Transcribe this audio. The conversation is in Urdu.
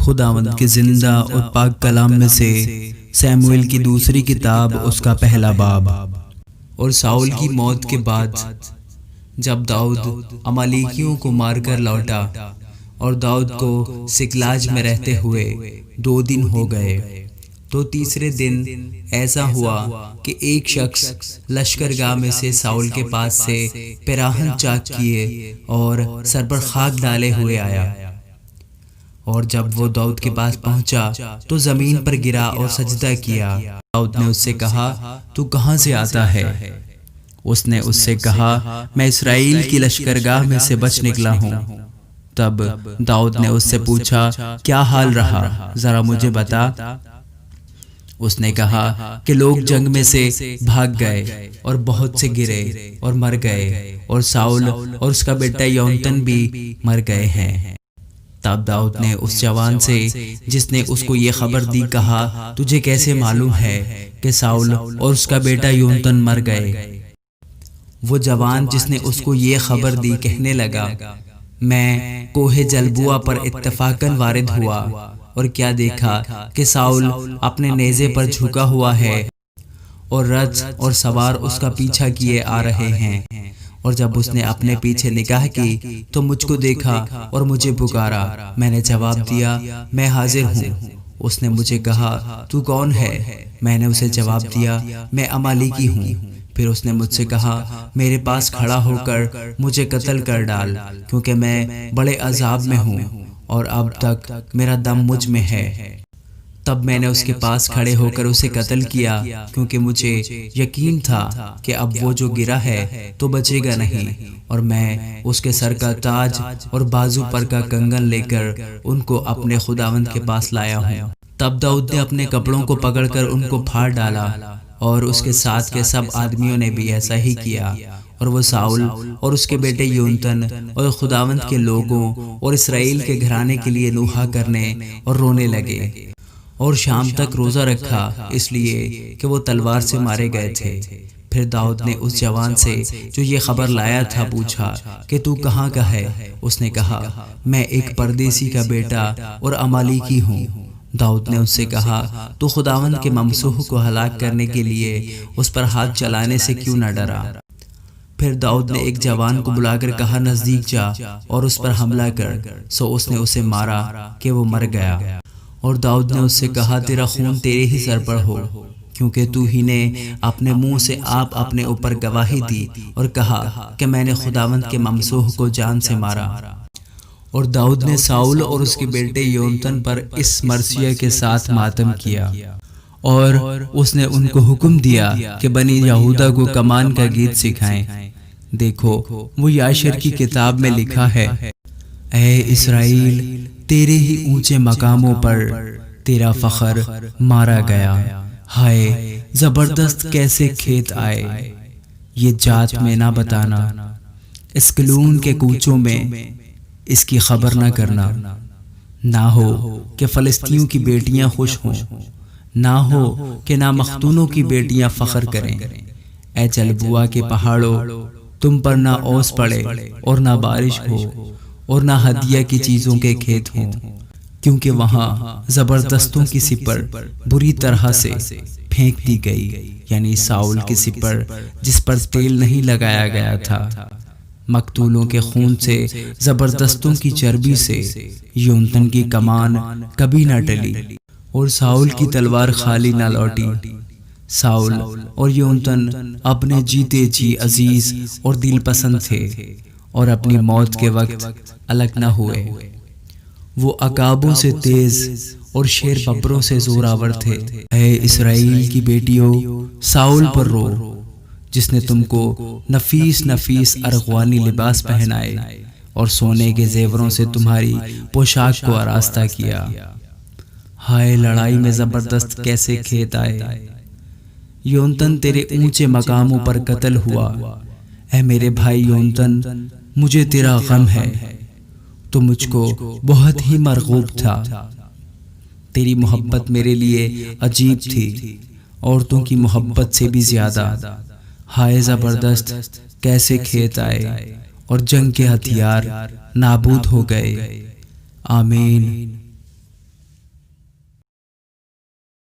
خداوند کے زندہ اور پاک کلام میں سے سیموئیل کی دوسری کتاب اس کا پہلا باب۔ اور ساؤل کی موت کے بعد جب داؤد عمالیکیوں کو مار کر لوٹا اور داؤد کو سکلاج میں رہتے ہوئے 2 دن ہو گئے، تو تیسرے دن ایسا ہوا کہ ایک شخص لشکرگاہ میں سے ساؤل کے پاس سے پیراہن چاک کیے اور سر پر خاک ڈالے ہوئے آیا، اور جب وہ داؤد کے پاس پہنچا تو زمین پر گرا اور سجدہ کیا۔ داؤد نے اس سے کہا، تو کہاں سے آتا ہے؟ اس نے اس سے کہا، میں اسرائیل کی لشکرگاہ میں سے بچ نکلا ہوں۔ تب داؤد نے اس سے پوچھا، کیا حال رہا، ذرا مجھے بتا۔ اس نے کہا کہ لوگ جنگ میں سے بھاگ گئے اور بہت سے گرے اور مر گئے، اور ساؤل اور اس کا بیٹا یونتن بھی مر گئے ہیں۔ تب داؤد نے اس جوان سے جس نے اس کو یہ خبر دی کہا، تجھے کیسے معلوم ہے کہ ساؤل اور اس کا بیٹا یونتن مر گئے؟ وہ جوان جس نے اس کو یہ خبر دی کہنے لگا، میں کوہ جلبوع پر اتفاقاً وارد ہوا اور کیا دیکھا کہ ساؤل اپنے نیزے پر جھکا ہوا ہے اور رتھ اور سوار اس کا پیچھا کیے آ رہے ہیں، اور جب اس نے اپنے پیچھے نگاہ کی تو مجھ کو دیکھا اور مجھے پکارا۔ میں نے جواب دیا، میں حاضر ہوں۔ اس نے مجھے کہا، تو کون ہے؟ میں نے اسے جواب دیا، میں عمالیکی ہوں۔ پھر اس نے مجھ سے کہا، میرے پاس کھڑا ہو کر مجھے قتل کر ڈال، کیونکہ میں بڑے عذاب میں ہوں اور اب تک میرا دم مجھ میں ہے۔ تب میں نے اس کے پاس کھڑے ہو کر اسے قتل کیا، کیونکہ مجھے یقین تھا کہ اب وہ جو گرا ہے تو بچے گا نہیں، اور میں اس کے سر کا تاج اور بازو پر کا کنگن لے کر ان کو اپنے خداوند کے پاس لایا ہوں۔ تب داؤد نے اپنے کپڑوں کو پکڑ کر ان کو پھاڑ ڈالا، اور اس کے ساتھ کے سب آدمیوں نے بھی ایسا ہی کیا، اور وہ ساؤل اور اس کے بیٹے یونتن اور خداوند کے لوگوں اور اسرائیل کے گھرانے کے لیے نوحہ کرنے اور رونے لگے، اور شام تک روزہ رکھا، اس لیے کہ وہ تلوار سے مارے گئے تھے۔ پھر داؤد نے اس جوان سے جو یہ خبر لایا تھا پوچھا کہ تو کہاں کا ہے؟ اس نے کہا، میں ایک پردیسی کا بیٹا اور عمالیکی ہوں۔ داؤد نے اس سے کہا، تو خداوند کے ممسوح کو ہلاک کرنے کے لیے اس پر ہاتھ چلانے سے کیوں نہ ڈرا؟ پھر داؤد نے ایک جوان کو بلا کر کہا، نزدیک جا اور اس پر حملہ کر۔ سو اس نے اسے مارا کہ وہ مر گیا۔ اور داؤد نے اس سے کہا، تیرا خون تیرے ہی سر پر ہو، کیونکہ تو ہی نے اپنے منہ سے آپ اپنے اوپر گواہی دی اور کہا کہ میں نے خداوند کے ممسوح کو جان سے مارا۔ اور داؤد نے ساؤل اور اس کے بیٹے یونتن پر اس مرثیہ کے ساتھ ماتم کیا، اور اس نے ان کو حکم دیا کہ بنی یہودا کو کمان کا گیت سکھائیں۔ دیکھو، وہ یاشر کی کتاب میں لکھا ہے، اے اسرائیل، تیرے ہی اونچے مقاموں پر تیرا فخر مارا گیا۔ ہائے زبردست کیسے کھیت آئے، یہ جات میں نہ بتانا، اسکلون کے کوچوں میں اس کی خبر نہ کرنا۔ نہ ہو کہ فلسطینیوں کی بیٹیاں خوش ہوں، نہ ہو کہ نامختونوں کی بیٹیاں فخر کریں۔ اے جلبوع کے پہاڑوں، تم پر نہ اوس پڑے اور نہ بارش ہو اور نہ ہدیہ کی چیزوں کے کھیت ہوں، کیونکہ وہاں زبردستوں کی سپر بری طرح سے پھینک دی گئی، یعنی ساؤل کی سپر جس پر تیل نہیں لگایا گیا تھا۔ مقتولوں کے خون سے، زبردستوں کی چربی سے یونتن کی کمان کبھی نہ ٹلی، اور ساؤل کی تلوار خالی نہ لوٹی۔ ساؤل اور یونتن اپنے جیتے جی عزیز اور دل پسند تھے، اور اپنی موت کے وقت الگ نہ ہوئے۔ وہ عقابوں سے تیز اور شیر ببروں سے زوراور تھے۔ اے اسرائیل کی بیٹیوں، ساؤل پر رو، جس نے تم کو نفیس نفیس ارغوانی لباس پہنائے اور سونے کے زیوروں سے تمہاری پوشاک کو آراستہ کیا۔ ہائے لڑائی میں زبردست کیسے کھیت آئے، یونتن تیرے اونچے مقاموں پر قتل ہوا۔ اے میرے بھائی یونتن، مجھے تیرا غم ہے، تو مجھ کو بہت ہی مرغوب تھا۔ تیری محبت میرے لیے عجیب تھی، عورتوں کی محبت سے بھی زیادہ۔ ہائے زبردست کیسے کھیت آئے اور جنگ کے ہتھیار نابود ہو گئے۔ آمین۔